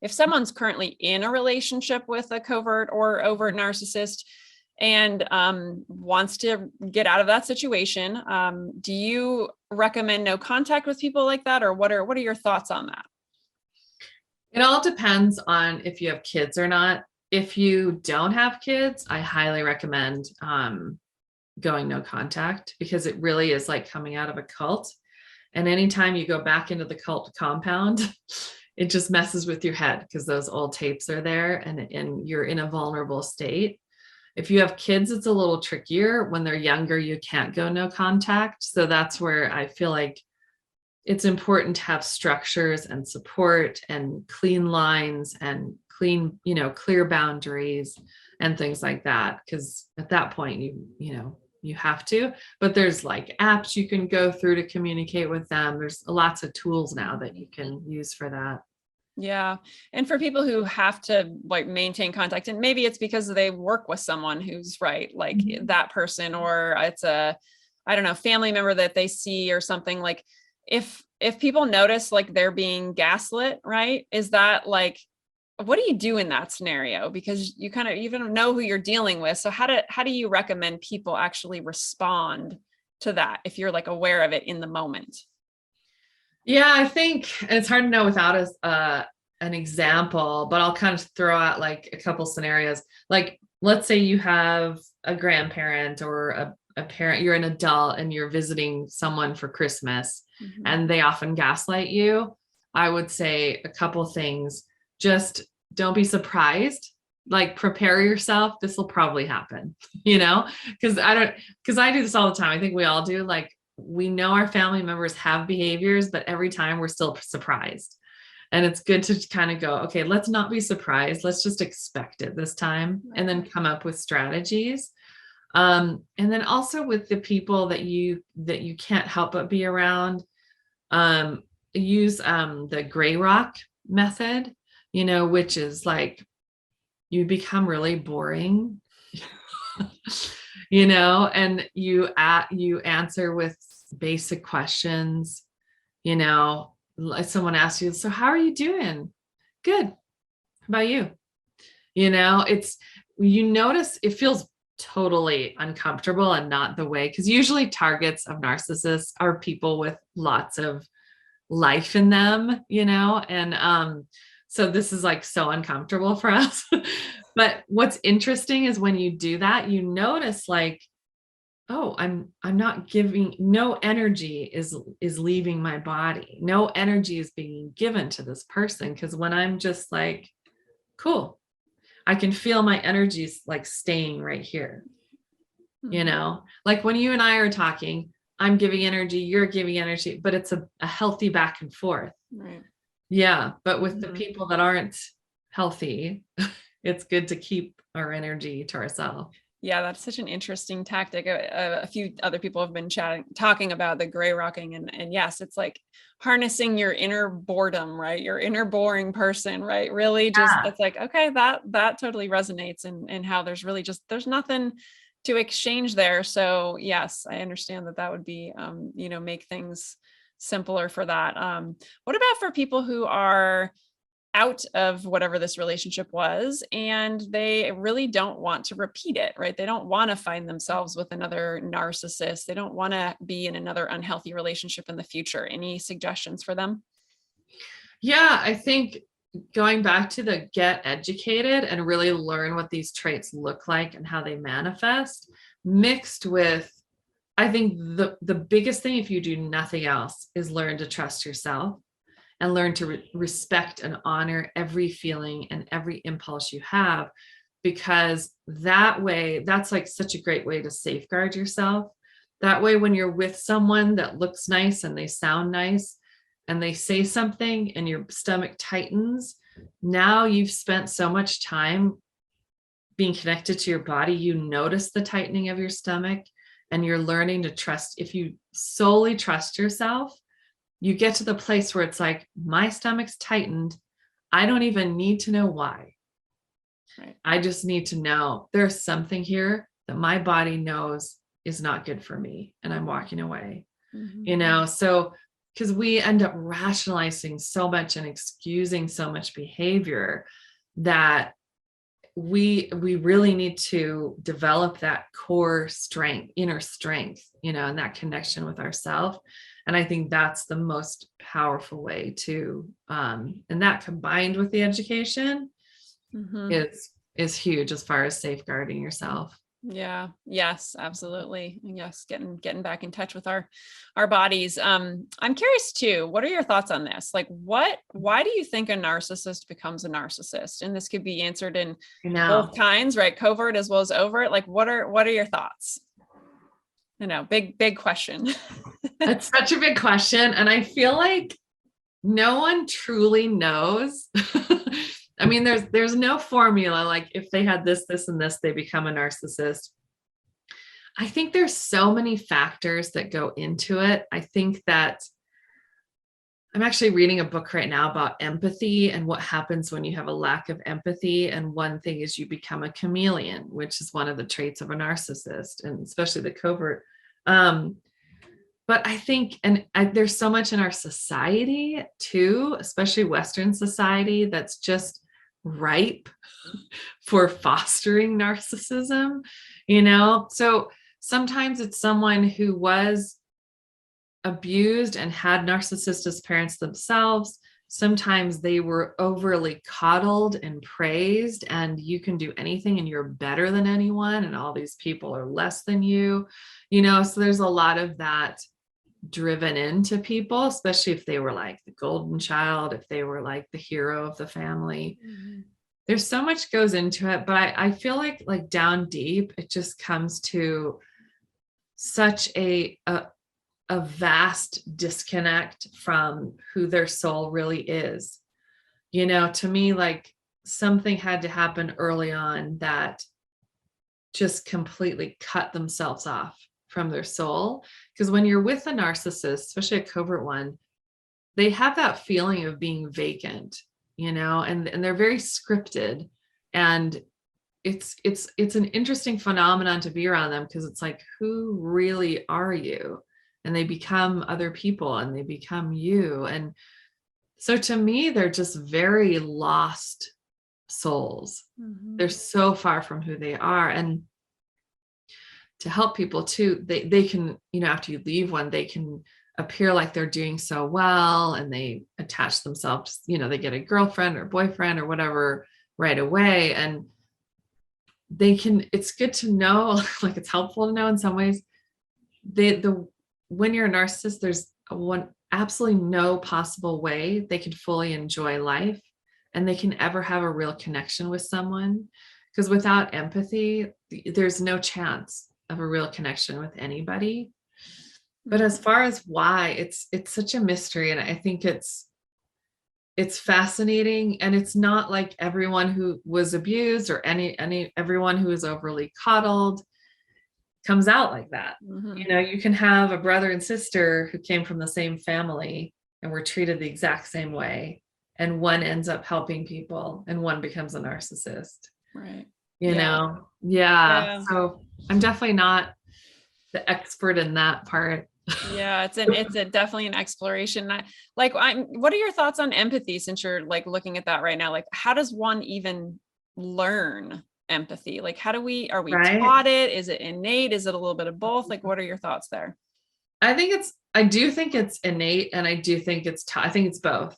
if someone's currently in a relationship with a covert or overt narcissist and wants to get out of that situation, do you recommend no contact with people like that? Or what are your thoughts on that? It all depends on if you have kids or not. If you don't have kids, I highly recommend going no contact, because it really is like coming out of a cult. And anytime you go back into the cult compound, it just messes with your head because those old tapes are there, and you're in a vulnerable state. If you have kids, it's a little trickier. When they're younger, you can't go no contact. So that's where I feel like it's important to have structures and support and clean lines and clean, clear boundaries and things like that. Because at that point, you have to, but there's like apps you can go through to communicate with them. There's lots of tools now that you can use for that. Yeah. And for people who have to like maintain contact, and maybe it's because they work with someone who's like that person, or it's I don't know, family member that they see or something. Like if people notice like they're being gaslit, right? Is that like, what do you do in that scenario? Because you don't know who you're dealing with. So how do you recommend people actually respond to that if you're like aware of it in the moment? Yeah, I think it's hard to know without an example, but I'll kind of throw out like a couple scenarios. Like, let's say you have a grandparent or a parent, you're an adult and you're visiting someone for Christmas, and they often gaslight you. I would say a couple things. Just don't be surprised. Like, prepare yourself. This will probably happen, because I do this all the time. I think we all do. Like, we know our family members have behaviors, but every time we're still surprised. And it's good to kind of go, okay, let's not be surprised. Let's just expect it this time, and then come up with strategies. And then also with the people that you can't help but be around, use the gray rock method, which is like, you become really boring, and you answer with basic questions. Like someone asks you, so how are you doing? Good. How about you? It's, you notice it feels totally uncomfortable and not the way, because usually targets of narcissists are people with lots of life in them, and so this is like so uncomfortable for us. But what's interesting is when you do that, you notice like, oh, I'm not giving, no energy is leaving my body. No energy is being given to this person. Because when I'm just like, cool, I can feel my energies like staying right here. Like when you and I are talking, I'm giving energy, you're giving energy, but it's a healthy back and forth. Right. Yeah. But with the people that aren't healthy, it's good to keep our energy to ourselves. Yeah, that's such an interesting tactic. A few other people have been talking about the gray rocking, and yes, it's like harnessing your inner boredom, right? Your inner boring person, right? Really, just it's like, okay, that totally resonates, and how there's really there's nothing to exchange there. So yes, I understand that would be, make things simpler for that. What about for people who are out of whatever this relationship was, and they really don't want to repeat it, right? They don't want to find themselves with another narcissist. They don't want to be in another unhealthy relationship in the future. Any suggestions for them? Yeah, I think going back to the get educated and really learn what these traits look like and how they manifest, mixed with, I think the biggest thing, if you do nothing else, is learn to trust yourself and learn to respect and honor every feeling and every impulse you have, because that way, that's like such a great way to safeguard yourself. That way, when you're with someone that looks nice and they sound nice and they say something and your stomach tightens, now you've spent so much time being connected to your body, you notice the tightening of your stomach, and you're learning to trust. If you solely trust yourself, you get to the place where it's like, my stomach's tightened. I don't even need to know why. Right. I just need to know there's something here that my body knows is not good for me, and I'm walking away. So because we end up rationalizing so much and excusing so much behavior that we really need to develop that core strength, inner strength, and that connection with ourselves. And I think that's the most powerful way to, and that combined with the education is huge as far as safeguarding yourself. Yeah. Yes, absolutely. Yes. Getting back in touch with our bodies. I'm curious too, what are your thoughts on this? Like why do you think a narcissist becomes a narcissist? And this could be answered in both kinds, right? Covert as well as overt. Like what are your thoughts? Big question. That's such a big question. And I feel like no one truly knows. I mean, there's no formula, like if they had this, and this, they become a narcissist. I think there's so many factors that go into it. I think that I'm actually reading a book right now about empathy and what happens when you have a lack of empathy. And one thing is you become a chameleon, which is one of the traits of a narcissist, and especially the covert. But I think, there's so much in our society too, especially Western society, that's just ripe for fostering narcissism, So sometimes it's someone who was abused and had narcissistic parents themselves. Sometimes they were overly coddled and praised, and you can do anything and you're better than anyone, and all these people are less than you, so there's a lot of that driven into people, especially if they were like the golden child, if they were like the hero of the family. There's so much goes into it, but I feel like down deep, it just comes to such a vast disconnect from who their soul really is. To me, like something had to happen early on that just completely cut themselves off from their soul. Because when you're with a narcissist, especially a covert one, they have that feeling of being vacant, and they're very scripted. And it's an interesting phenomenon to be around them, because it's like, who really are you? And they become other people and they become you. And so to me, they're just very lost souls. They're so far from who they are. And to help people too, they can, after you leave one, they can appear like they're doing so well, and they attach themselves, they get a girlfriend or boyfriend or whatever right away. And it's good to know, like it's helpful to know in some ways, when you're a narcissist, there's absolutely no possible way they can fully enjoy life and they can ever have a real connection with someone, because without empathy, there's no chance of a real connection with anybody. But as far as why, it's such a mystery. And I think it's fascinating. And it's not like everyone who was abused or everyone who is overly coddled comes out like that. You can have a brother and sister who came from the same family and were treated the exact same way, and one ends up helping people and one becomes a narcissist. Right. Yeah. So I'm definitely not the expert in that part. Yeah, it's definitely an exploration. What are your thoughts on empathy, since you're like looking at that right now? Like, how does one even learn empathy? Like, are we taught it? Is it innate? Is it a little bit of both? Like, what are your thoughts there? I do think it's innate, and I do think it's taught. I think it's both.